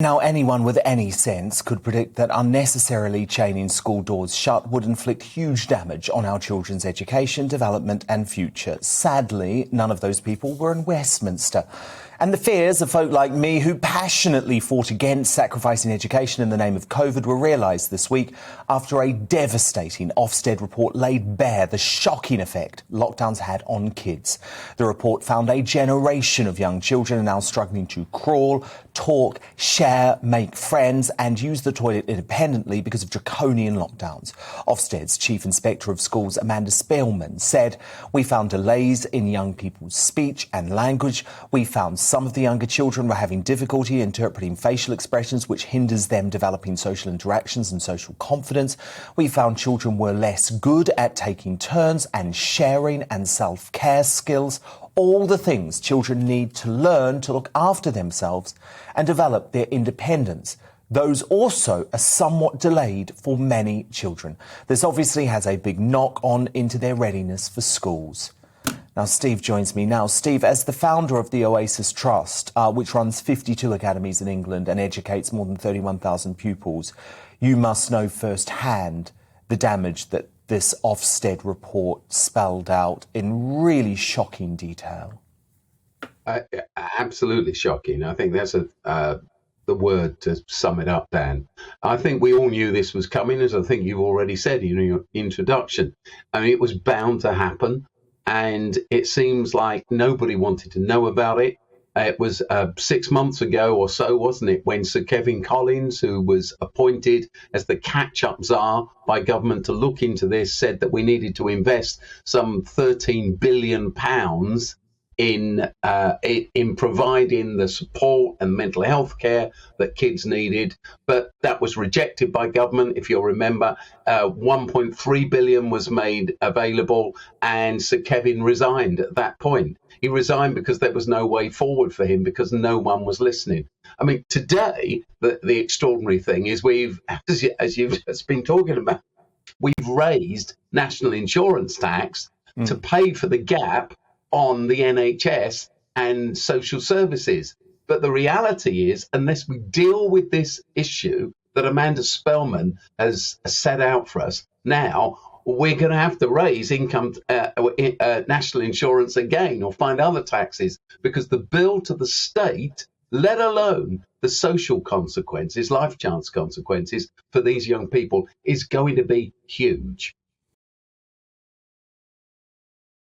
Now, anyone with any sense could predict that unnecessarily chaining school doors shut would inflict huge damage on our children's education, development and future. Sadly, none of those people were in Westminster. And the fears of folk like me who passionately fought against sacrificing education in the name of COVID were realised this week after a devastating Ofsted report laid bare the shocking effect lockdowns had on kids. The report found a generation of young children are now struggling to crawl, talk, share, make friends and use the toilet independently because of draconian lockdowns. Ofsted's Chief Inspector of Schools, Amanda Spellman, said, "We found delays in young people's speech and language. We found some of the younger children were having difficulty interpreting facial expressions, which hinders them developing social interactions and social confidence. We found children were less good at taking turns and sharing and self-care skills, all the things children need to learn to look after themselves and develop their independence. Those also are somewhat delayed for many children. This obviously has a big knock-on into their readiness for schools." Now, Steve joins me now. Steve, as the founder of the Oasis Trust, which runs 52 academies in England and educates more than 31,000 pupils, you must know firsthand the damage that this Ofsted report spelled out in really shocking detail. Absolutely shocking. I think that's the word to sum it up, Dan. I think we all knew this was coming, as I think you've already said in your introduction. I mean, it was bound to happen. And it seems like nobody wanted to know about it. It was 6 months ago or so, wasn't it, when Sir Kevin Collins, who was appointed as the catch-up czar by government to look into this, said that we needed to invest some £13 billion in providing the support and mental health care that kids needed, but that was rejected by government. If you'll remember, 1.3 billion was made available, and Sir Kevin resigned at that point. He resigned because there was no way forward for him, because no one was listening. I mean, today, the extraordinary thing is we've, as you've just been talking about, we've raised national insurance tax to pay for the gap on the NHS and social services. But the reality is, unless we deal with this issue that Amanda Spellman has set out for us now, we're going to have to raise national insurance again, or find other taxes, because the bill to the state, let alone the social consequences, life chance consequences for these young people, is going to be huge.